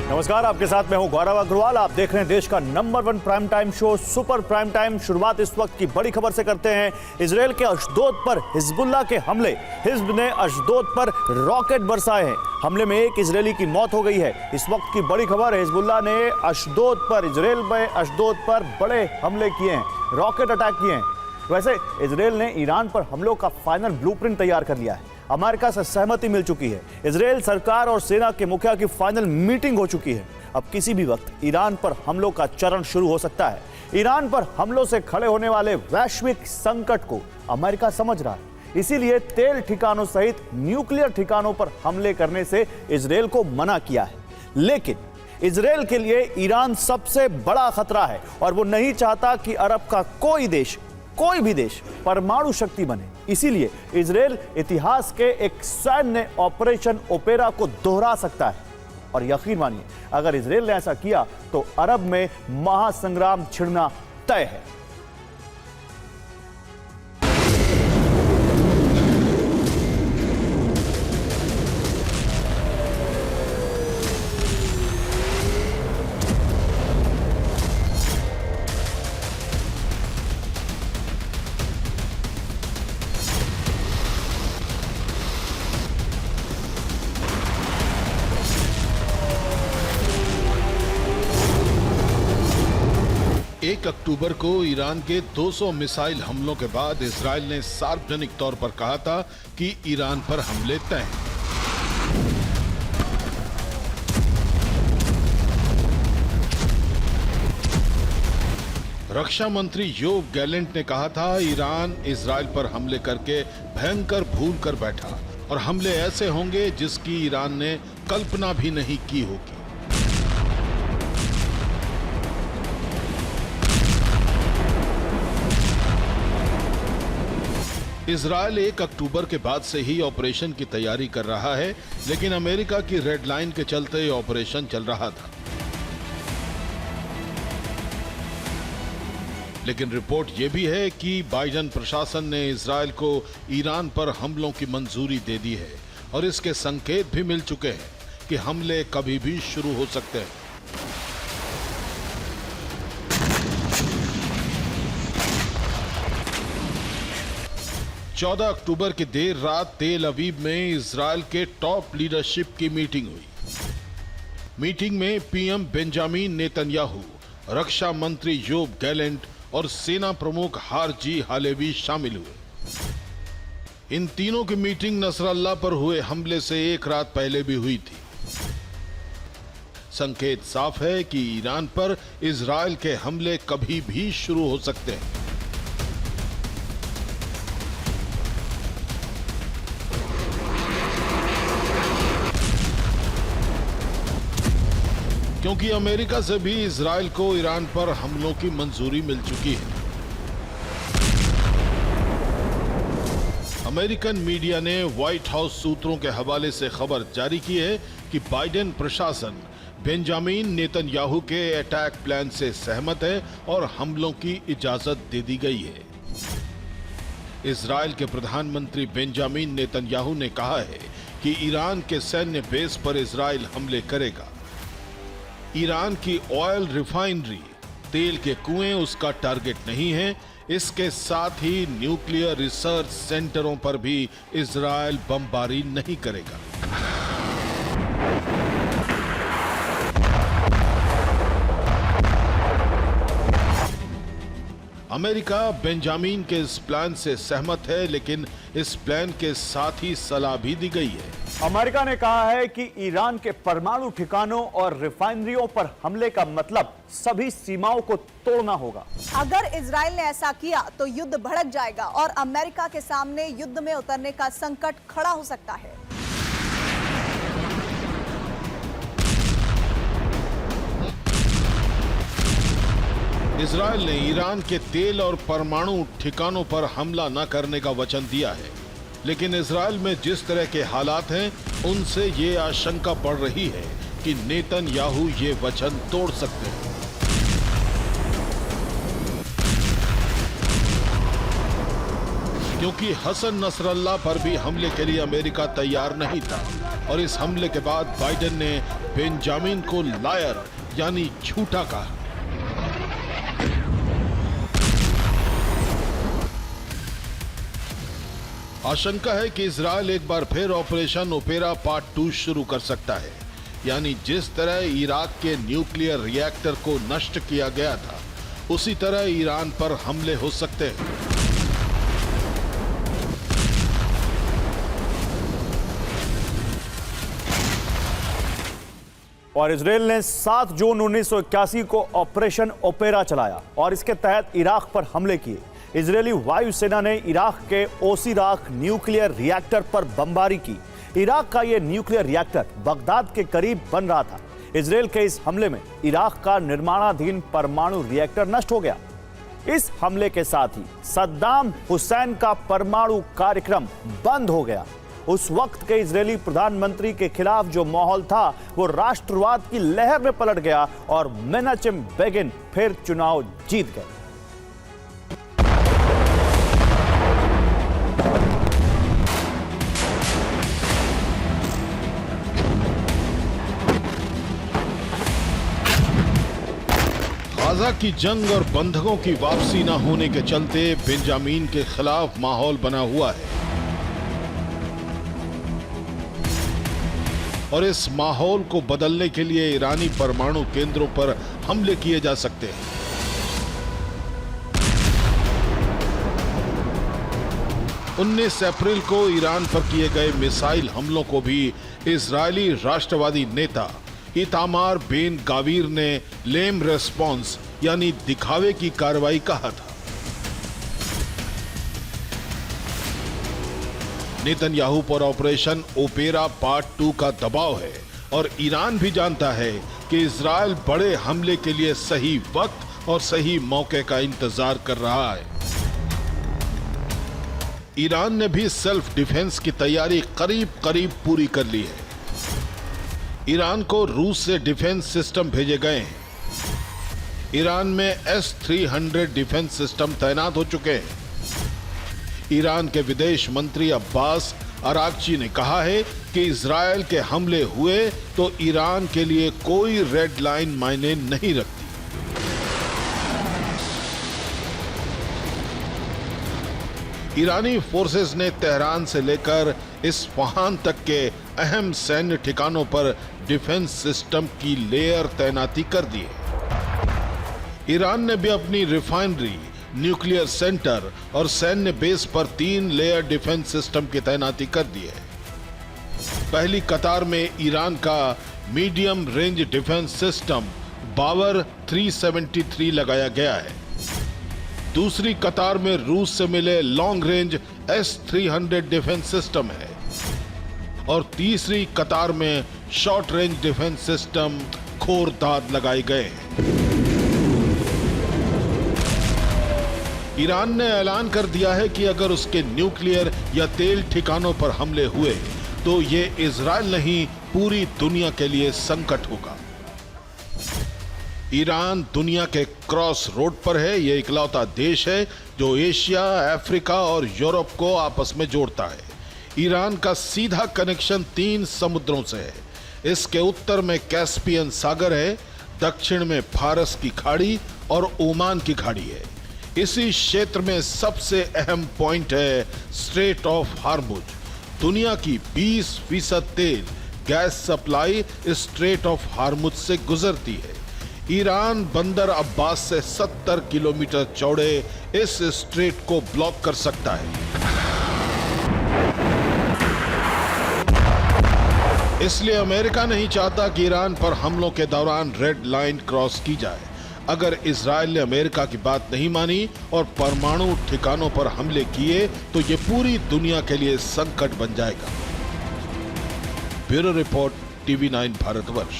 नमस्कार, आपके साथ मैं हूं गौरव अग्रवाल। आप देख रहे हैं देश का number 1 prime time show super prime time. शुरुआत इस वक्त की बड़ी खबर से करते हैं। इजरायल के अशदोद पर हिजबुल्लाह के हमले। हिजब ने अशदोद पर रॉकेट बरसाए हैं। हमले में एक इजरायली की मौत हो गई है। इस वक्त की बड़ी खबर, हिजबुल्लाह ने अशदोद पर, इजरायल में अशदोद पर बड़े हमले किए हैं, रॉकेट अटैक किए हैं। वैसे इजरायल ने ईरान पर हमलों का फाइनल ब्लूप्रिंट तैयार कर लिया है। अमेरिका से सहमति मिल चुकी है। इजरायल सरकार और सेना के मुखिया की फाइनल मीटिंग हो चुकी है। अब किसी भी वक्त ईरान पर हमलों का चरण शुरू हो सकता है। ईरान पर हमलों से खड़े होने वाले वैश्विक संकट को अमेरिका समझ रहा है। इसीलिए तेल ठिकानों सहित न्यूक्लियर ठिकानों पर हमले करने से इजरायल को मना किया है। लेकिन इजरायल के लिए ईरान सबसे बड़ा खतरा है और वो नहीं चाहता कि अरब का कोई भी देश परमाणु शक्ति बने। इसीलिए इजरायल इतिहास के एक सैन्य ऑपरेशन ओपेरा को दोहरा सकता है। और यकीन मानिए, अगर इजरायल ने ऐसा किया तो अरब में महासंग्राम छिड़ना तय है। 1 अक्टूबर को ईरान के 200 मिसाइल हमलों के बाद इजरायल ने सार्वजनिक तौर पर कहा था कि ईरान पर हमले तय हैं। रक्षा मंत्री योव गैलेंट ने कहा था, ईरान इजरायल पर हमले करके भयंकर भूल कर बैठा और हमले ऐसे होंगे जिसकी ईरान ने कल्पना भी नहीं की होगी। इजरायल 1 अक्टूबर के बाद से ही ऑपरेशन की तैयारी कर रहा है, लेकिन अमेरिका की रेड लाइन के चलते ऑपरेशन चल रहा था। लेकिन रिपोर्ट यह भी है कि बाइडेन प्रशासन ने इजरायल को ईरान पर हमलों की मंजूरी दे दी है और इसके संकेत भी मिल चुके हैं कि हमले कभी भी शुरू हो सकते हैं। चौदह अक्टूबर की देर रात तेल अवीव में इजरायल के टॉप लीडरशिप की मीटिंग हुई। मीटिंग में पीएम बेंजामिन नेतन्याहू, रक्षा मंत्री योव गैलेंट और सेना प्रमुख हारजी हालेवी शामिल हुए। इन तीनों की मीटिंग नसरल्ला पर हुए हमले से एक रात पहले भी हुई थी। संकेत साफ है कि ईरान पर इजरायल के हमले कभी भी शुरू हो सकते हैं। क्योंकि अमेरिका से भी इजरायल को ईरान पर हमलों की मंजूरी मिल चुकी है। अमेरिकन मीडिया ने व्हाइट हाउस सूत्रों के हवाले से खबर जारी की है कि बाइडेन प्रशासन बेंजामिन नेतन्याहू के अटैक प्लान से सहमत है और हमलों की इजाजत दे दी गई है। इजरायल के प्रधानमंत्री बेंजामिन नेतन्याहू ने कहा है कि ईरान के सैन्य बेस पर इजरायल हमले करेगा। ईरान की ऑयल रिफाइनरी, तेल के कुएं उसका टारगेट नहीं है। इसके साथ ही न्यूक्लियर रिसर्च सेंटरों पर भी इजरायल बमबारी नहीं करेगा। अमेरिका बेंजामिन के इस प्लान से सहमत है, लेकिन इस प्लान के साथ ही सलाह भी दी गई है। अमेरिका ने कहा है कि ईरान के परमाणु ठिकानों और रिफाइनरियों पर हमले का मतलब सभी सीमाओं को तोड़ना होगा। अगर इजरायल ने ऐसा किया तो युद्ध भड़क जाएगा और अमेरिका के सामने युद्ध में उतरने का संकट खड़ा हो सकता है। इजरायल ने ईरान के तेल और परमाणु ठिकानों पर हमला न करने का वचन दिया है, लेकिन इजरायल में जिस तरह के हालात हैं, उनसे ये आशंका बढ़ रही है कि नेतन्याहू ये वचन तोड़ सकते हैं। क्योंकि हसन नसरल्ला पर भी हमले के लिए अमेरिका तैयार नहीं था और इस हमले के बाद बाइडेन ने बेंजामिन को लायर यानी झूठा कहा। आशंका है कि इजरायल एक बार फिर ऑपरेशन ओपेरा पार्ट 2 शुरू कर सकता है, यानी जिस तरह इराक के न्यूक्लियर रिएक्टर को नष्ट किया गया था, उसी तरह ईरान पर हमले हो सकते हैं। और इजरायल ने 7 जून 1981 को ऑपरेशन ओपेरा चलाया और इसके तहत इराक पर हमले किए। इजरायली वायुसेना ने इराक के ओसीराक न्यूक्लियर रिएक्टर पर बमबारी की। इराक का यह न्यूक्लियर रिएक्टर बगदाद के करीब बन रहा था। इजरायल के इस हमले में इराक का निर्माणाधीन परमाणु रिएक्टर नष्ट हो गया। इस हमले के साथ ही सद्दाम हुसैन का परमाणु कार्यक्रम बंद हो गया। उस वक्त के इजरायली प्रधानमंत्री के खिलाफ जो माहौल था वो राष्ट्रवाद की लहर में पलट गया और मेनाचेम बेगिन फिर चुनाव जीत गए। गाजा की जंग और बंधकों की वापसी न होने के चलते बेंजामिन के खिलाफ माहौल बना हुआ है और इस माहौल को बदलने के लिए ईरानी परमाणु केंद्रों पर हमले किए जा सकते हैं। उन्नीस अप्रैल को ईरान पर किए गए मिसाइल हमलों को भी इजरायली राष्ट्रवादी नेता इतामार बेन गावीर ने लेम रेस्पॉन्स यानी दिखावे की कार्रवाई कहा था। नेतन्याहू पर ऑपरेशन ओपेरा पार्ट 2 का दबाव है और ईरान भी जानता है कि इजरायल बड़े हमले के लिए सही वक्त और सही मौके का इंतजार कर रहा है। ईरान ने भी सेल्फ डिफेंस की तैयारी करीब करीब पूरी कर ली है। ईरान को रूस से डिफेंस सिस्टम भेजे गए हैं। ईरान में S-300 डिफेंस सिस्टम तैनात हो चुके हैं। ईरान के विदेश मंत्री अब्बास अरागची ने कहा है कि इजरायल के हमले हुए तो ईरान के लिए कोई रेड लाइन मायने नहीं रखती। ईरानी फोर्सेस ने तेहरान से लेकर इस्फहान तक के अहम सैन्य ठिकानों पर डिफेंस सिस्टम की लेयर तैनाती कर दी है। ईरान ने भी अपनी रिफाइनरी, न्यूक्लियर सेंटर और सैन्य बेस पर 3 लेयर डिफेंस सिस्टम की तैनाती कर दी है। पहली कतार में ईरान का मीडियम रेंज डिफेंस सिस्टम बावर 373 लगाया गया है। दूसरी कतार में रूस से मिले long range S-300 defence system है और तीसरी कतार में शॉर्ट रेंज डिफेंस सिस्टम खोरदाद लगाए गए हैं। ईरान ने ऐलान कर दिया है कि अगर उसके न्यूक्लियर या तेल ठिकानों पर हमले हुए तो ये इजरायल नहीं पूरी दुनिया के लिए संकट होगा। ईरान दुनिया के क्रॉस रोड पर है। यह इकलौता देश है जो एशिया, अफ्रीका और यूरोप को आपस में जोड़ता है। ईरान का सीधा कनेक्शन 3 समुद्रों से है। इसके उत्तर में कैस्पियन सागर है, दक्षिण में फारस की खाड़ी और ओमान की खाड़ी है। इसी क्षेत्र में सबसे अहम पॉइंट है स्ट्रेट ऑफ हार्मुज। दुनिया की 20% तेल gas supply straight of Hormuz से गुजरती है। ईरान बंदर अब्बास से 70 किलोमीटर चौड़े इस स्ट्रेट को ब्लॉक कर सकता है। इसलिए अमेरिका नहीं चाहता कि ईरान पर हमलों के दौरान रेड लाइन क्रॉस की जाए। अगर इजरायल ने अमेरिका की बात नहीं मानी और परमाणु ठिकानों पर हमले किए तो ये पूरी दुनिया के लिए संकट बन जाएगा। Bureau report, TV9 Bharatvarsh.